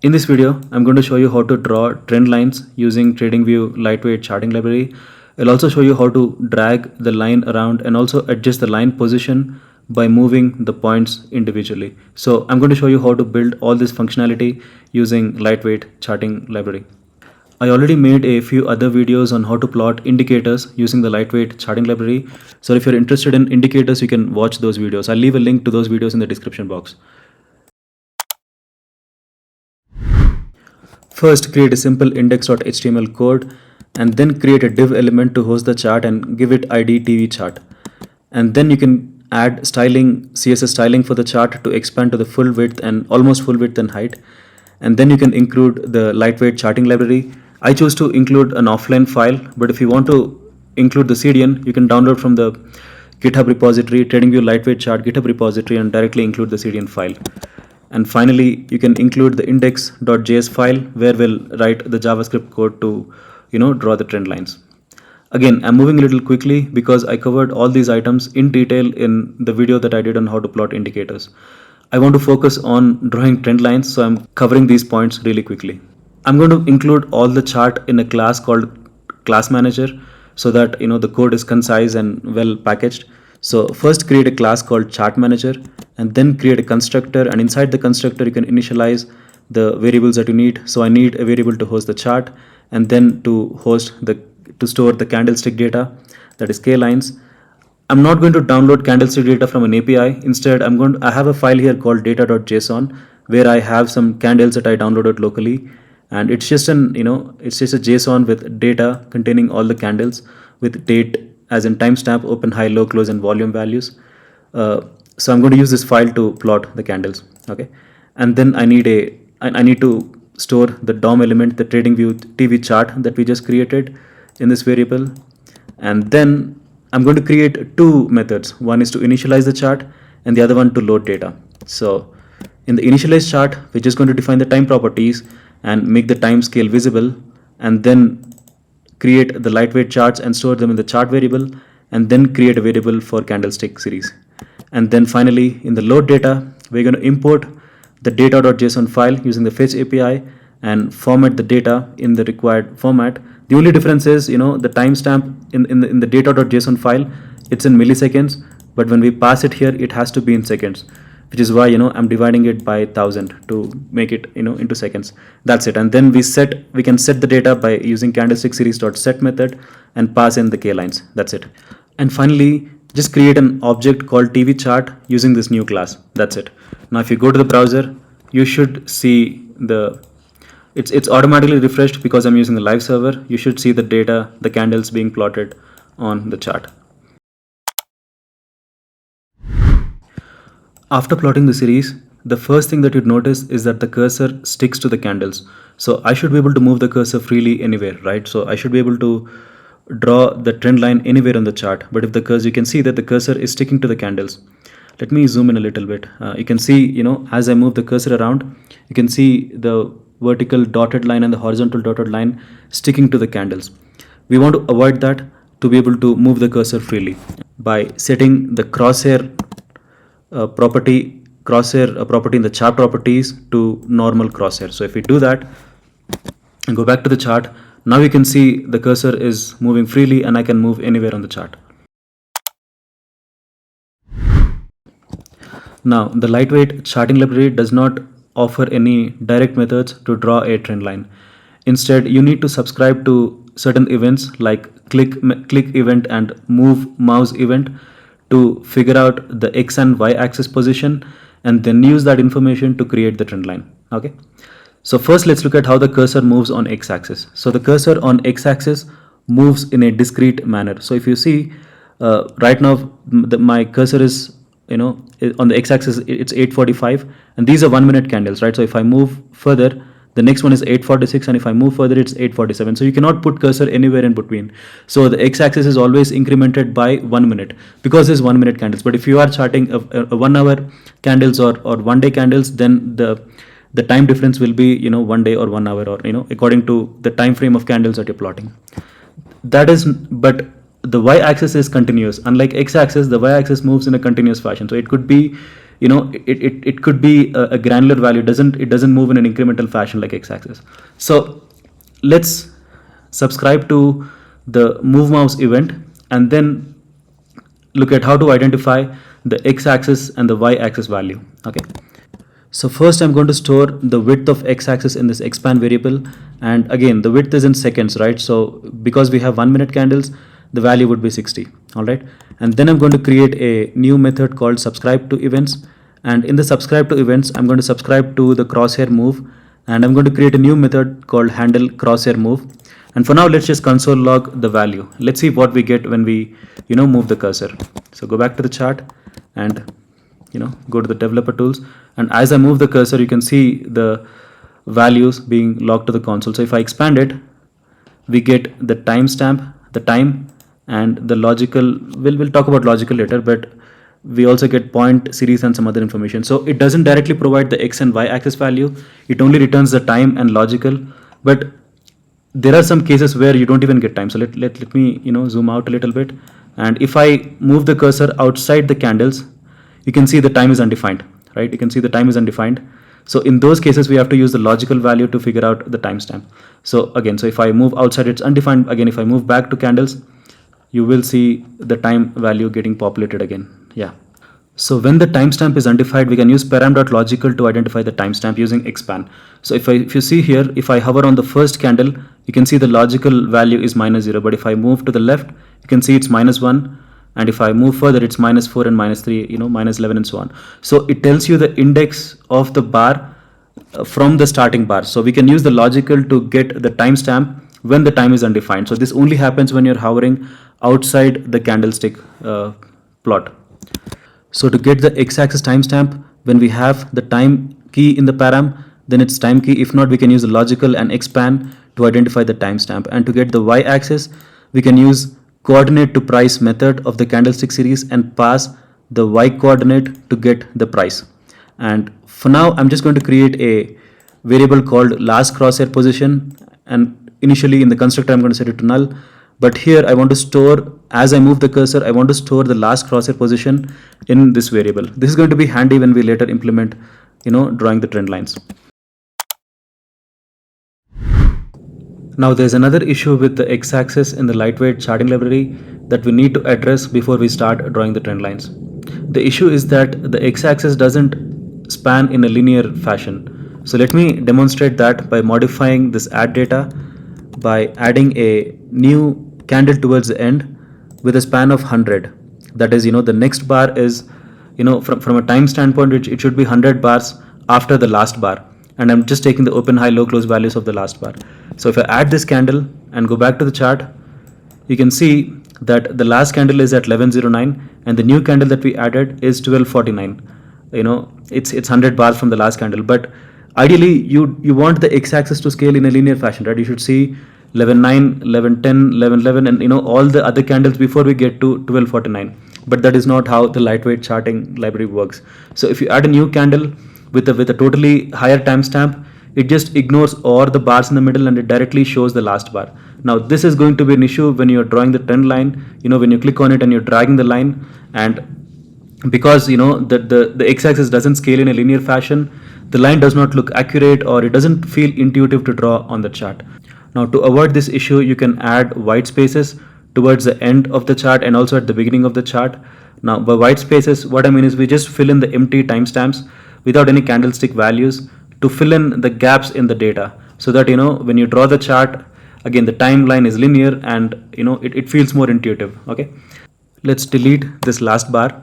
In this video, I'm going to show you how to draw trend lines using Tradingview lightweight charting library. I'll also show you how to drag the line around and also adjust the line position by moving the points individually. So I'm going to show you how to build all this functionality using lightweight charting library. I already made a few other videos on how to plot indicators using the lightweight charting library. So if you're interested in indicators, you can watch those videos. I'll leave a link to those videos in the description box. First, create a simple index.html code and then create a div element to host the chart and give it ID TV chart. And then you can add styling, CSS styling for the chart to expand to the full width and almost full width and height. And then you can include the lightweight charting library. I chose to include an offline file, but if you want to include the CDN, you can download from the Github repository, Tradingview lightweight chart Github repository, and directly include the CDN file. And finally, you can include the index.js file where we'll write the JavaScript code to, draw the trend lines. Again, I'm moving a little quickly because I covered all these items in detail in the video that I did on how to plot indicators. I want to focus on drawing trend lines, so I'm covering these points really quickly. I'm going to include all the chart in a class called class manager so that the code is concise and well packaged. So first create a class called chart manager and then create a constructor, and inside the constructor you can initialize the variables that you need. So I need a variable to host the chart and then to store the candlestick data, that is k lines. I'm not going to download candlestick data from an API. Instead, I have a file here called data.json where I have some candles that I downloaded locally, and it's just a JSON with data containing all the candles with date as in timestamp, open, high, low, close, and volume values. So I'm going to use this file to plot the candles. Okay, and then I need to store the DOM element, the Tradingview TV chart that we just created in this variable, and then I'm going to create two methods. One is to initialize the chart and the other one to load data. So in the initialize chart, we're just going to define the time properties and make the time scale visible, and then create the lightweight charts and store them in the chart variable, and then create a variable for candlestick series. And then finally, in the load data, we're going to import the data.json file using the fetch API and format the data in the required format. The only difference is, the timestamp in the data.json file, it's in milliseconds, but when we pass it here, it has to be in seconds, which is why, I'm dividing it by 1000 to make it, into seconds. That's it. And then we can set the data by using candlestick series.set method and pass in the k lines. That's it. And finally, just create an object called TV chart using this new class. That's it. Now, if you go to the browser, you should see it's automatically refreshed because I'm using the live server. You should see the data, the candles being plotted on the chart. After plotting the series, the first thing that you'd notice is that the cursor sticks to the candles. So I should be able to move the cursor freely anywhere, right? So I should be able to draw the trend line anywhere on the chart. But if you can see that the cursor is sticking to the candles. Let me zoom in a little bit. You can see, as I move the cursor around, you can see the vertical dotted line and the horizontal dotted line sticking to the candles. We want to avoid that to be able to move the cursor freely by setting the crosshair property in the chart properties to normal crosshair. So if we do that and go back to the chart, now you can see the cursor is moving freely and I can move anywhere on the chart. Now, the lightweight charting library does not offer any direct methods to draw a trend line. Instead, you need to subscribe to certain events like click event and move mouse event to figure out the X and Y axis position and then use that information to create the trend line. Okay. So first, let's look at how the cursor moves on X axis. So the cursor on X axis moves in a discrete manner. So if you see right now, my cursor is on the X axis, it's 8:45, and these are 1 minute candles, right? So if I move further, the next one is 8:46, and if I move further, it's 8:47. So you cannot put cursor anywhere in between. So the X axis is always incremented by 1 minute because there's 1 minute candles. But if you are charting a 1 hour candles or 1 day candles, then the time difference will be 1 day or 1 hour, or according to the time frame of candles that you're plotting. But the y-axis is continuous. Unlike x-axis, the y-axis moves in a continuous fashion. So it could be it could be a granular value. It doesn't move in an incremental fashion like x-axis. So let's subscribe to the move mouse event and then look at how to identify the x-axis and the y-axis value. Okay. So first I'm going to store the width of x-axis in this expand variable, and again the width is in seconds, right? So because we have 1 minute candles, the value would be 60. All right. And then I'm going to create a new method called subscribe to events, and in the subscribe to events I'm going to subscribe to the crosshair move, and I'm going to create a new method called handle crosshair move. And for now, let's just console log the value. Let's see what we get when we move the cursor. So go back to the chart and go to the developer tools, and as I move the cursor you can see the values being logged to the console. So if I expand it, we get the timestamp, the time, and the logical. We'll talk about logical later, but we also get point, series, and some other information. So it doesn't directly provide the x and y axis value, it only returns the time and logical. But there are some cases where you don't even get time. So let me zoom out a little bit, and if I move the cursor outside the candles, you can see the time is undefined, right? You can see the time is undefined. So in those cases we have to use the logical value to figure out the timestamp. So again, so if I move outside, it's undefined. Again, if I move back to candles, you will see the time value getting populated again. Yeah. So when the timestamp is undefined, we can use param.logical to identify the timestamp using expand. So if you see here, if I hover on the first candle, you can see the logical value is -0. But if I move to the left, you can see it's -1. And if I move further, it's -4 and -3, -11 and so on. So it tells you the index of the bar from the starting bar. So we can use the logical to get the timestamp when the time is undefined. So this only happens when you're hovering outside the candlestick plot. So to get the x-axis timestamp, when we have the time key in the param, then it's time key. If not, we can use the logical and expand to identify the timestamp. And to get the y-axis, we can use coordinate to price method of the candlestick series and pass the y coordinate to get the price. And for now, I'm just going to create a variable called last crosshair position, and initially in the constructor I'm going to set it to null. But here I want to store, as I move the cursor, I want to store the last crosshair position in this variable. This is going to be handy when we later implement drawing the trend lines. Now there's another issue with the x-axis in the lightweight charting library that we need to address before we start drawing the trend lines. The issue is that the x-axis doesn't span in a linear fashion. So let me demonstrate that by modifying this add data by adding a new candle towards the end with a span of 100. That is, the next bar is, from a time standpoint, it should be 100 bars after the last bar. And I'm just taking the open, high, low, close values of the last bar. So if I add this candle and go back to the chart, you can see that the last candle is at 1109 and the new candle that we added is 1249. It's 100 bars from the last candle. But ideally, you want the x-axis to scale in a linear fashion, right? You should see 11.9, 11.10, 11.11, and all the other candles before we get to 1249. But that is not how the lightweight charting library works. So if you add a new candle with a totally higher timestamp, it just ignores all the bars in the middle and it directly shows the last bar. Now this is going to be an issue when you're drawing the trend line. When you click on it and you're dragging the line, and because the x-axis doesn't scale in a linear fashion, the line does not look accurate or it doesn't feel intuitive to draw on the chart. Now to avoid this issue, you can add white spaces towards the end of the chart and also at the beginning of the chart. Now by white spaces, what I mean is we just fill in the empty timestamps without any candlestick values to fill in the gaps in the data, so that when you draw the chart, again the timeline is linear and it feels more intuitive. Okay, let's delete this last bar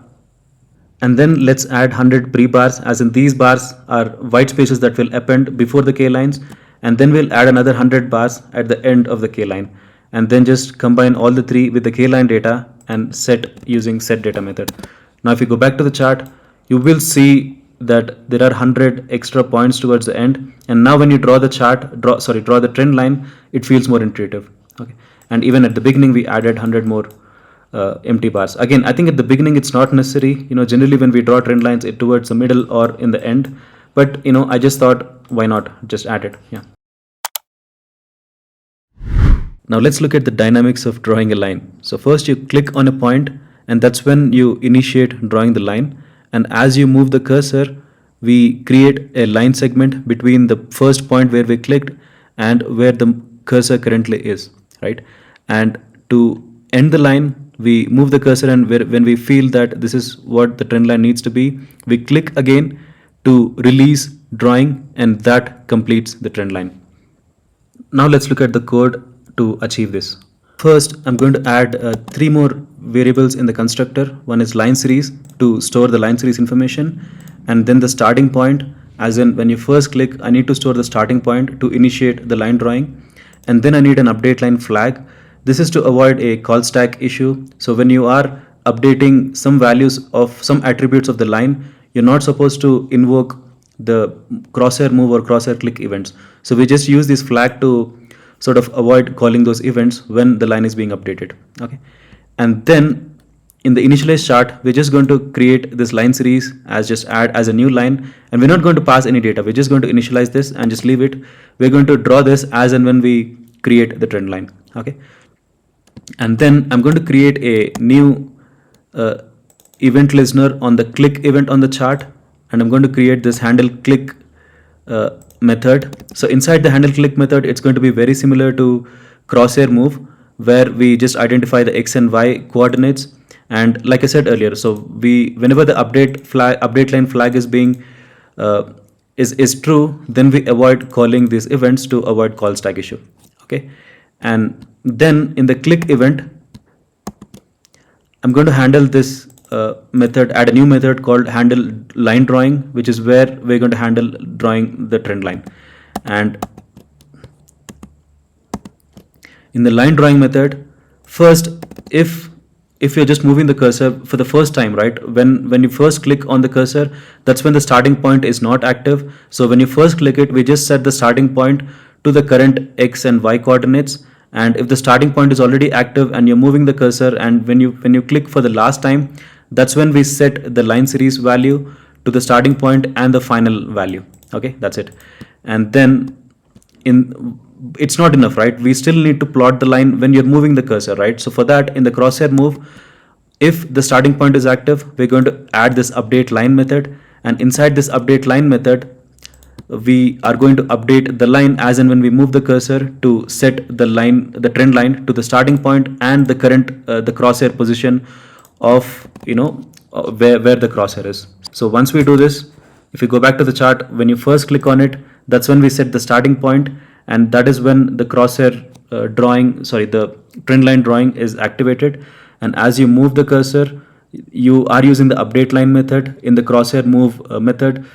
and then let's add 100 pre-bars, as in these bars are white spaces that will append before the K lines, and then we'll add another 100 bars at the end of the K line, and then just combine all the three with the K line data and set using set data method. Now if you go back to the chart, you will see that there are 100 extra points towards the end, and now when you draw the draw the trend line, it feels more intuitive. Okay, and even at the beginning we added 100 more empty bars. Again, I think at the beginning it's not necessary. Generally when we draw trend lines, it towards the middle or in the end, but I just thought, why not just add it. Yeah. Now let's look at the dynamics of drawing a line. So first you click on a point, and that's when you initiate drawing the line. and as you move the cursor, we create a line segment between the first point where we clicked and where the cursor currently is, right? And to end the line, we move the cursor, and when we feel that this is what the trend line needs to be, we click again to release drawing, and that completes the trend line. Now let's look at the code to achieve this. First, I'm going to add 3 more variables in the constructor. One is line series to store the line series information, and then the starting point, as in when you first click, I need to store the starting point to initiate the line drawing, and then I need an update line flag. This is to avoid a call stack issue. So when you are updating some values of some attributes of the line, you're not supposed to invoke the crosshair move or crosshair click events. So we just use this flag to sort of avoid calling those events when the line is being updated. Okay, and then in the initialize chart, we're just going to create this line series as just add as a new line, and we're not going to pass any data. We're just going to initialize this and just leave it. We're going to draw this as and when we create the trend line. Okay, and then I'm going to create a new event listener on the click event on the chart, and I'm going to create this handle click method. So inside the handle click method, it's going to be very similar to crosshair move, where we just identify the x and y coordinates. And like I said earlier, so whenever the update line flag is being is true, then we avoid calling these events to avoid call stack issue. Okay, and then in the click event, I'm going to handle this method, add a new method called handle line drawing, which is where we're going to handle drawing the trend line. And in the line drawing method, first, if you're just moving the cursor for the first time, right, when you first click on the cursor, that's when the starting point is not active. So when you first click it, we just set the starting point to the current x and y coordinates. And if the starting point is already active and you're moving the cursor, and when you click for the last time, that's when we set the line series value to the starting point and the final value. Okay, that's it. And then it's not enough, right? We still need to plot the line when you're moving the cursor, right? So for that, in the crosshair move, if the starting point is active, we're going to add this update line method, and inside this update line method, we are going to update the line as and when we move the cursor to set the trend line to the starting point and the current the crosshair position of where the crosshair is. So once we do this, if you go back to the chart, when you first click on it, that's when we set the starting point, and that is when the crosshair the trend line drawing is activated. And as you move the cursor, you are using the update line method in the crosshair move method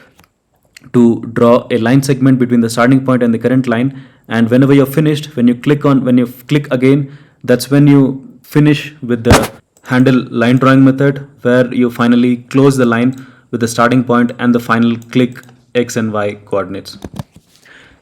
to draw a line segment between the starting point and the current line. And whenever you're finished, when you click again, that's when you finish with the handle line drawing method, where you finally close the line with the starting point and the final click x and y coordinates.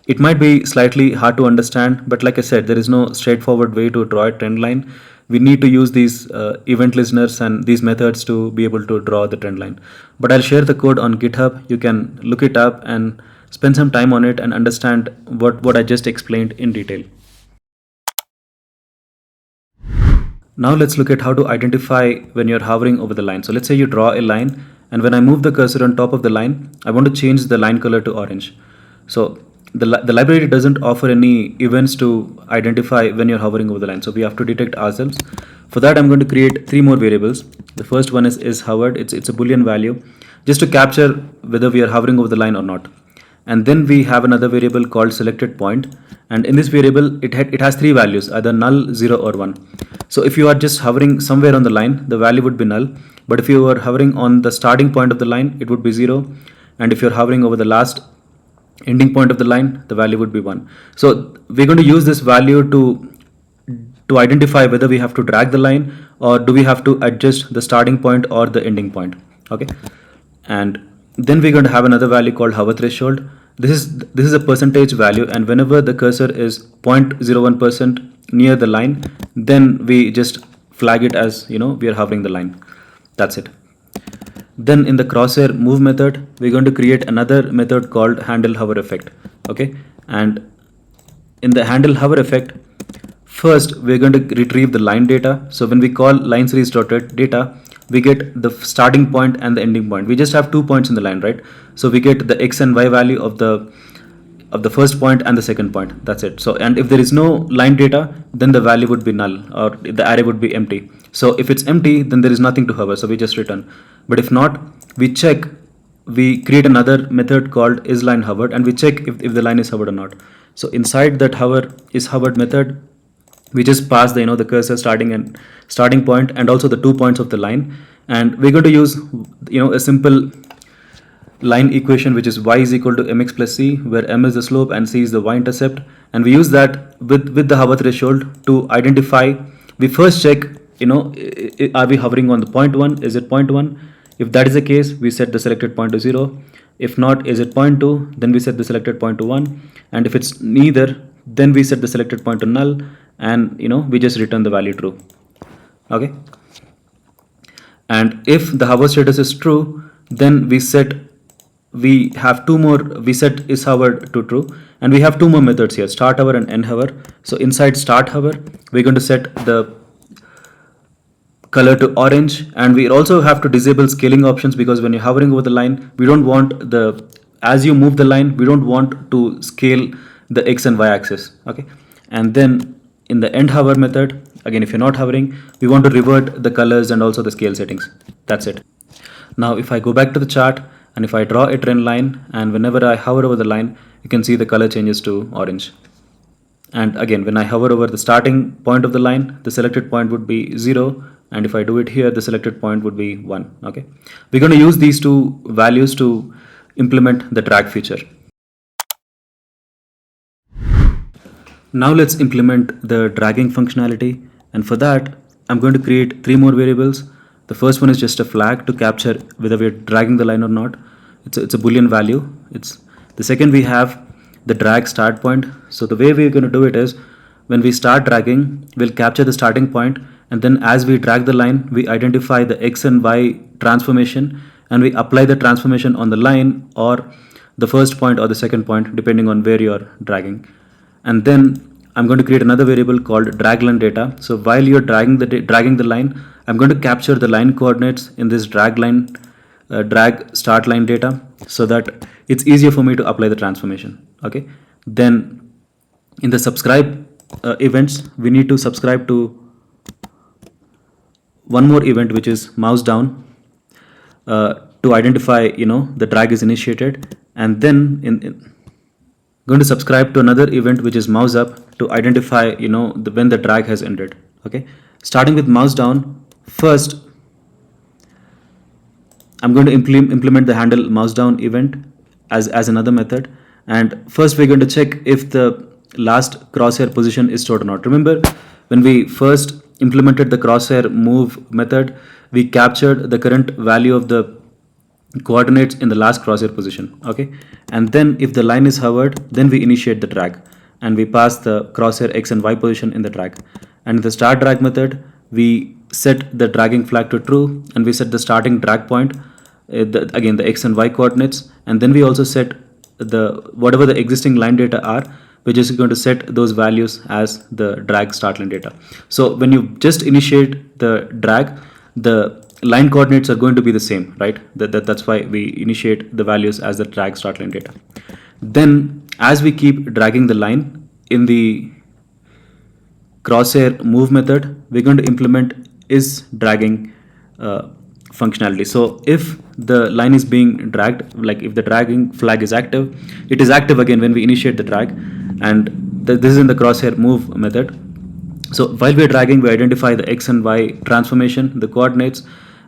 It might be slightly hard to understand, but like I said, there is no straightforward way to draw a trend line. We need to use these event listeners and these methods to be able to draw the trend line. But I'll share the code on GitHub. You can look it up and spend some time on it and understand what I just explained in detail. Now let's look at how to identify when you're hovering over the line. So let's say you draw a line, and when I move the cursor on top of the line, I want to change the line color to orange. So the library doesn't offer any events to identify when you're hovering over the line, so we have to detect ourselves. For that, I'm going to create 3 more variables. The first one is hovered. It's a boolean value just to capture whether we are hovering over the line or not. And then we have another variable called selected point, and in this variable it has 3 values, either null, 0 or 1. So if you are just hovering somewhere on the line, the value would be null, but if you are hovering on the starting point of the line, it would be 0, and if you're hovering over the last ending point of the line, the value would be 1. So we're going to use this value to identify whether we have to drag the line or do we have to adjust the starting point or the ending point. Okay, and then we're going to have another value called hover threshold. This is a percentage value, and whenever the cursor is 0.01% near the line, then we just flag it as we are hovering the line. That's it. Then in the crosshair move method, we're going to create another method called handle hover effect. Okay, and in the handle hover effect, first we're going to retrieve the line data. So when we call line series.data, we get the starting point and the ending point. We just have 2 points in the line, right? So we get the x and y value of the first point and the second point. That's it. So, and if there is no line data, then the value would be null, or the array would be empty. So if it's empty, then there is nothing to hover, so we just return. But if not, we check, we create another method called isLineHovered, and we check if the line is hovered or not. So inside that isHovered method, we just pass the the cursor starting point and also the 2 points of the line, and we're going to use a simple line equation, which is y is equal to mx plus c, where m is the slope and c is the y-intercept, and we use that with the hover threshold to identify. We first check, are we hovering on the point 1? Is it point 1? If that is the case, we set the selected point to 0. If not, is it point 2? Then we set the selected point to 1. And if it's neither, then we set the selected point to null, and we just return the value true. Okay. And if the hover status is true, then we set isHovered to true, and we have 2 more methods here, start hover and end hover. So inside start hover, we're going to set the color to orange, and we also have to disable scaling options, because when you're hovering over the line, we don't want as you move the line, we don't want to scale the x and y axis. Okay. And then in the end hover method, again, if you're not hovering, we want to revert the colors and also the scale settings. That's it. Now if I go back to the chart, and if I draw a trend line, and whenever I hover over the line, you can see the color changes to orange. And again, when I hover over the starting point of the line, the selected point would be 0, and if I do it here, the selected point would be 1. Okay, we're going to use these 2 values to implement the drag feature. Now let's implement the dragging functionality, and for that I'm going to create 3 more variables. The first one is just a flag to capture whether we're dragging the line or not. It's a boolean value. The second, we have the drag start point. So the way we're going to do it is, when we start dragging, we'll capture the starting point, and then as we drag the line, we identify the x and y transformation, and we apply the transformation on the line or the first point or the second point, depending on where you're dragging. And then I'm going to create another variable called dragLine data. So while you're dragging the line, I'm going to capture the line coordinates in this drag start line data, so that it's easier for me to apply the transformation. Okay. Then in the subscribe events, we need to subscribe to one more event, which is mouse down, to identify the drag is initiated, and then going to subscribe to another event, which is mouse up, to identify when the drag has ended. Okay, starting with mouse down, first I'm going to implement the handle mouse down event as another method, and first we're going to check if the last crosshair position is stored or not. Remember, when we first implemented the crosshair move method, we captured the current value of the coordinates in the last crosshair position. Okay, and then if the line is hovered, then we initiate the drag, and we pass the crosshair x and y position in the drag. And in the start drag method, we set the dragging flag to true, and we set the starting drag point, again the x and y coordinates, and then we also set whatever the existing line data are, which is going to set those values as the drag start line data. So when you just initiate the drag, the line coordinates are going to be the same, right? That's why we initiate the values as the drag start line data. Then as we keep dragging the line in the crosshair move method, we're going to implement is dragging functionality. So if the line is being dragged, like if the dragging flag is active, it is active again when we initiate the drag, and this is in the crosshair move method. So while we're dragging, we identify the x and y transformation, the coordinates,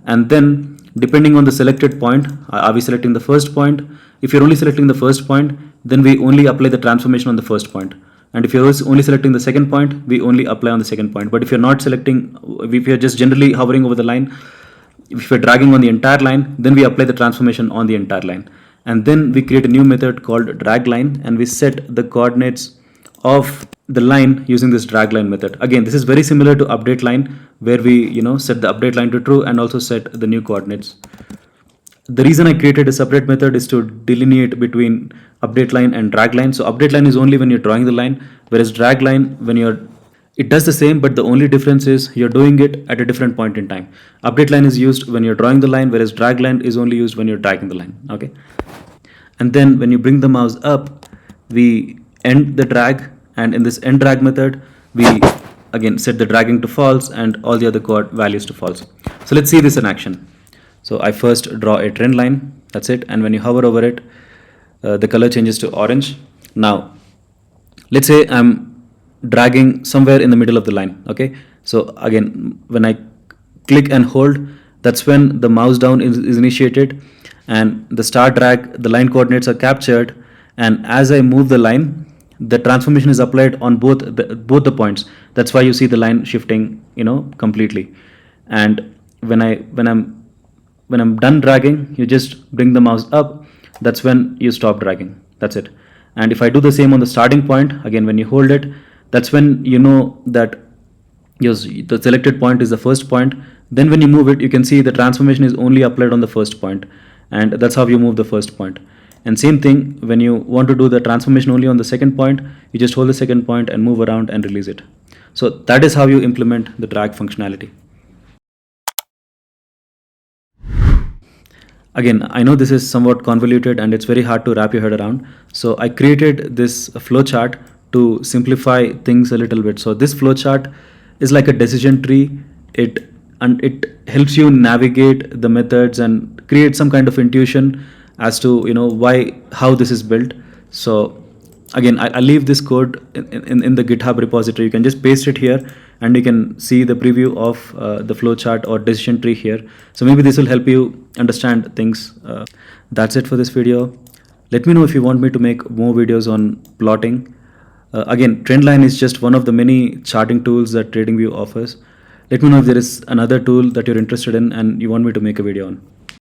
and then depending on the selected point, are we selecting the first point? If you're only selecting the first point, then we only apply the transformation on the first point. And if you're only selecting the second point, we only apply on the second point. But if you're not selecting, if you're just generally hovering over the line, if we're dragging on the entire line, then we apply the transformation on the entire line. And then we create a new method called dragLine, and we set the coordinates of the line using this dragLine method. Again, this is very similar to update line, where we set the update line to true and also set the new coordinates. The reason I created a separate method is to delineate between update line and drag line. So update line is only when you're drawing the line, whereas drag line when you're It does the same, but the only difference is you're doing it at a different point in time. Update line is used when you're drawing the line, whereas drag line is only used when you're dragging the line. Okay. And then when you bring the mouse up, we end the drag, and in this end drag method, we again set the dragging to false and all the other code values to false. So let's see this in action. So I first draw a trend line, that's it, and when you hover over it, the color changes to orange. Now, let's say I'm dragging somewhere in the middle of the line. Okay, so again, when I click and hold, that's when the mouse down is initiated, and the start drag, the line coordinates are captured, and as I move the line, the transformation is applied on both the points. That's why you see the line shifting, completely. And when I'm done dragging, you just bring the mouse up. That's when you stop dragging. That's it. And if I do the same on the starting point, again, when you hold it, that's when you know that the selected point is the first point. Then when you move it, you can see the transformation is only applied on the first point, and that's how you move the first point. And same thing, when you want to do the transformation only on the second point, you just hold the second point and move around and release it. So that is how you implement the drag functionality. Again, I know this is somewhat convoluted and it's very hard to wrap your head around. So I created this flowchart to simplify things a little bit. So this flowchart is like a decision tree. It helps you navigate the methods and create some kind of intuition as to how this is built. So again, I'll leave this code in the GitHub repository. You can just paste it here and you can see the preview of the flowchart or decision tree here. So maybe this will help you understand things. That's it for this video. Let me know if you want me to make more videos on plotting. Again, Trendline is just one of the many charting tools that Tradingview offers. Let me know if there is another tool that you're interested in and you want me to make a video on.